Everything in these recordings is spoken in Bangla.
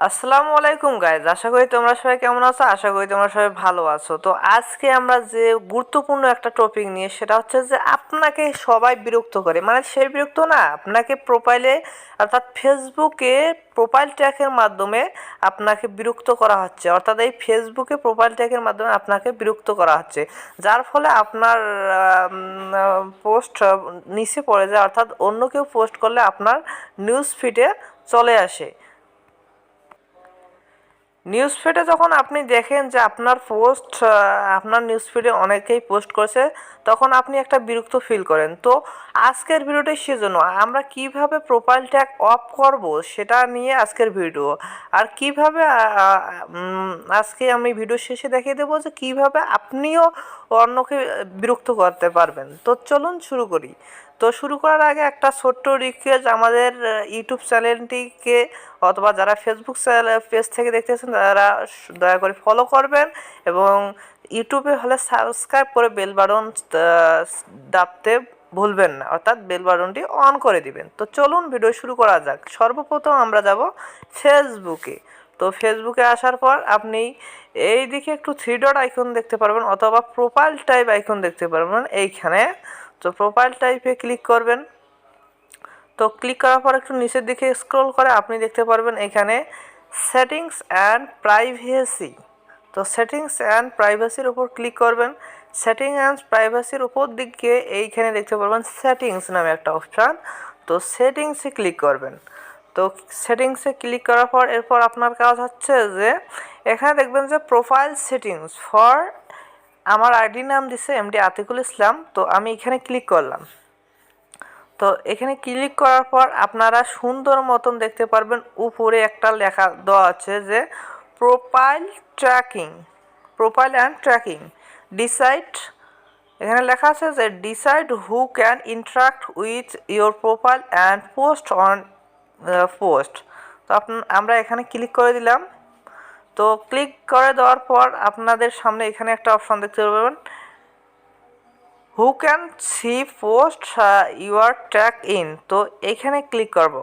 আসসালামু আলাইকুম গাইজ, আশা করি তোমরা সবাই কেমন আছো। আশা করি তোমরা সবাই ভালো আছো। তো আজকে আমরা যে গুরুত্বপূর্ণ একটা টপিক নিয়ে, সেটা হচ্ছে যে আপনাকে সবাই বিরক্ত করে, মানে সেই বিরক্ত না, আপনাকে প্রোফাইলে অর্থাৎ ফেসবুকে প্রোফাইল ট্যাগের মাধ্যমে আপনাকে বিরক্ত করা হচ্ছে। অর্থাৎ এই ফেসবুকে প্রোফাইল ট্যাগের মাধ্যমে আপনাকে বিরক্ত করা হচ্ছে, যার ফলে আপনার পোস্ট নিচে পড়ে যায়, অর্থাৎ অন্য কেউ পোস্ট করলে আপনার নিউজ ফিডে চলে আসে। নিউজ ফিডে যখন আপনি দেখেন যে আপনার পোস্ট আপনার নিউজ ফিডে অনেকেই পোস্ট করছে, তখন আপনি একটা বিরক্ত ফিল করেন। তো আজকের ভিডিওটি সেজন্য আমরা কিভাবে প্রোফাইল ট্যাগ অফ করব সেটা নিয়ে আজকের ভিডিও। আর কিভাবে আজকে আমি ভিডিও শেষে দেখিয়ে দেবো যে কিভাবে আপনিও অন্যকে বিরক্ত করতে পারবেন। তো চলুন শুরু করি। তো শুরু করার আগে একটা ছোট্ট রিকোয়েস্ট, আমাদের ইউটিউব চ্যানেলটিকে অথবা যারা ফেসবুক পেজ থেকে দেখতেছেন তারা দয়া করে ফলো করবেন, এবং ইউটিউবে হলে সাবস্ক্রাইব করে বেল বাটন দাবতে ভুলবেন না, অর্থাৎ বেল বাটনটি অন করে দিবেন। তো চলুন ভিডিও শুরু করা যাক। সর্বপ্রথম আমরা যাব ফেসবুকে। তো ফেসবুকে আসার পর আপনি এই দিকে একটু থ্রি ডট আইকন দেখতে পারবেন, অথবা প্রোফাইল টাইপ আইকন দেখতে পারবেন এইখানে। তো প্রোফাইল টাইপে ক্লিক করবেন। তো ক্লিক করার পর একটু নিচের দিকে স্ক্রল করে আপনি দেখতে পারবেন এখানে সেটিংস অ্যান্ড প্রাইভেসি। তো সেটিংস অ্যান্ড প্রাইভেসির উপর ক্লিক করবেন। সেটিং অ্যান্ড প্রাইভেসির উপর দিকে এইখানে দেখতে পারবেন সেটিংস নামে একটা অপশান। তো সেটিংসে ক্লিক করবেন। তো সেটিংসে ক্লিক করার পর এরপর আপনার কাজ হচ্ছে যে এখানে দেখবেন যে প্রোফাইল সেটিংস ফর, আমার আইডি নাম দিছে এমডি আতিকুল ইসলাম। তো আমি এখানে ক্লিক করলাম। তো এখানে ক্লিক করার পর আপনারা সুন্দর মতন দেখতে পারবেন উপরে একটা লেখা দেওয়া আছে যে profile tracking, profile and tracking decide. এখানে লেখা আছে যে decide who can interact with your profile and post on post. তো আমরা এখানে ক্লিক করে দিলাম। তো ক্লিক করে দেওয়ার পর আপনাদের সামনে এখানে একটা অপশন দেখতে পাবেন, who can see post your tag in. তো এখানে ক্লিক করব।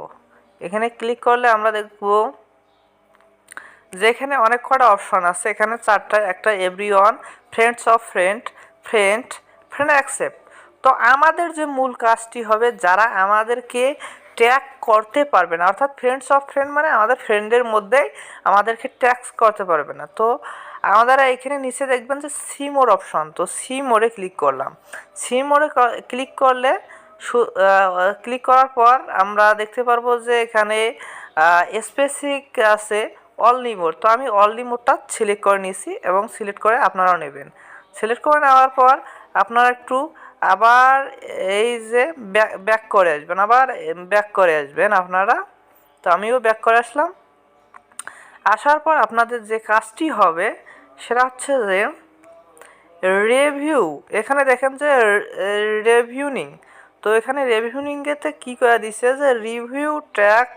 এখানে ক্লিক করলে আমরা দেখব যেখানে অনেক কটা অপশন আছে, এখানে চারটা, একটা everyone, friends of friend, friend, friend accept. তো আমাদের যে মূল কাজটি হবে, যারা আমাদেরকে ট্যাগ করতে পারবে না, অর্থাৎ ফ্রেন্ডস অফ ফ্রেন্ড মানে আমাদের ফ্রেন্ডের মধ্যেই আমাদেরকে ট্যাগ করতে পারবে না। তো আমাদের এখানে নিচে দেখবেন যে সি মোর অপশন। তো সি মোরে ক্লিক করলাম। সি মোরে ক্লিক করলে ক্লিক করার পর আমরা দেখতে পারবো যে এখানে স্পেসিফিক আছে অল নিমোর। তো আমি অল নিমোরটা সিলেক্ট করে নিয়েছি, এবং সিলেক্ট করে আপনারাও নেবেন। সিলেক্ট করে নেওয়ার পর আপনারা একটু আবার এই যে ব্যাক করে আসবেন, আবার ব্যাক করে আসবেন আপনারা। তো আমিও ব্যাক করে আসলাম। আসার পর আপনাদের যে কাজটি হবে সেটা হচ্ছে যে রিভিউ। এখানে দেখেন যে রিভিউনিং। তো এখানে রিভিউনিংয়েতে কী করে দিচ্ছে যে review track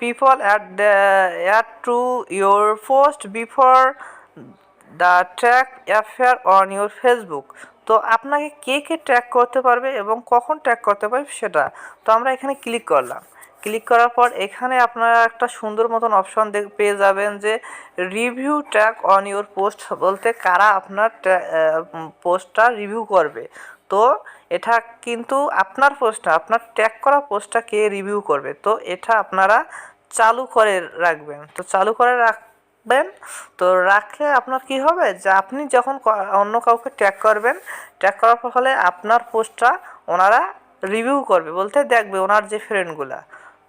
people add to your post before the tag AFR on your Facebook। তো আপনাকে কে কে ট্র্যাক করতে পারবে এবং কখন ট্র্যাক করতে পারবে সেটা। তো আমরা এখানে ক্লিক করলাম। ক্লিক করার পর এখানে আপনারা একটা সুন্দর মতন অপশন পেয়ে যাবেন যে review track on your post, বলতে কারা আপনার পোস্টটা রিভিউ করবে। তো এটা কিন্তু আপনার পোস্টটা, আপনার ট্যাগ করা পোস্টটা কে রিভিউ করবে, তো এটা আপনারা চালু করে রাখবেন। তো চালু করে রাখবেন। তো রাখলে আপনার কি হবে যে আপনি যখন অন্য কাউকে ট্যাগ করবেন, ট্যাগ করার ফলে আপনার পোস্টটা ওনারা রিভিউ করবে, বলতে দেখবে ওনার যে ফ্রেন্ডগুলা।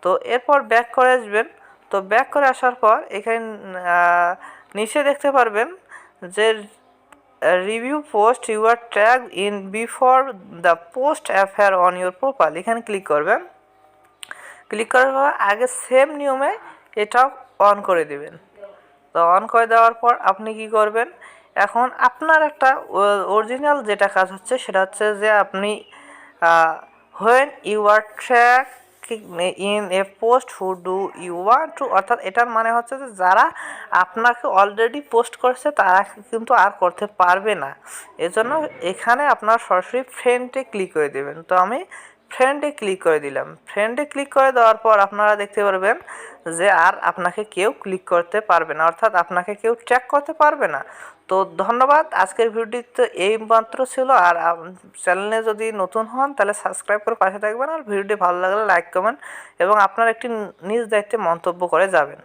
তো এরপর ব্যাক করে আসবেন। তো ব্যাক করে আসার পর এখানে নিচে দেখতে পারবেন যে review post your tag in before the post affair on your profile. এখানে ক্লিক করবেন। ক্লিক করার পর আগে সেম নিয়মে এটাও অন করে দেবেন। তো অন করে দেওয়ার পর আপনি কি করবেন, এখন আপনার একটা অরিজিনাল যেটা কাজ হচ্ছে সেটা হচ্ছে যে আপনি when you are track in a post who do you want to, অর্থাৎ এটার মানে হচ্ছে যে যারা আপনাকে অলরেডি পোস্ট করছে তারা কিন্তু আর করতে পারবে না। এজন্য এখানে আপনার সরাসরি ফ্রেন্ডে ক্লিক করে দেবেন। তো আমি ফ্রেন্ডে ক্লিক করে দিলাম। ফ্রেন্ডে ক্লিক করে দেওয়ার পর আপনারা দেখতে পারবেন যে আর আপনাকে কেউ ক্লিক করতে পারবে না, অর্থাৎ আপনাকে কেউ ট্র্যাক করতে পারবে না। তো ধন্যবাদ, আজকের ভিডিওটি তো এই মাত্র ছিল। আর চ্যানেলে যদি নতুন হন তাহলে সাবস্ক্রাইব করে পাশে থাকবেন, আর ভিডিওটি ভালো লাগলে লাইক কমেন্ট এবং আপনার একটি নিজ দায়িত্বে মন্তব্য করে যাবেন।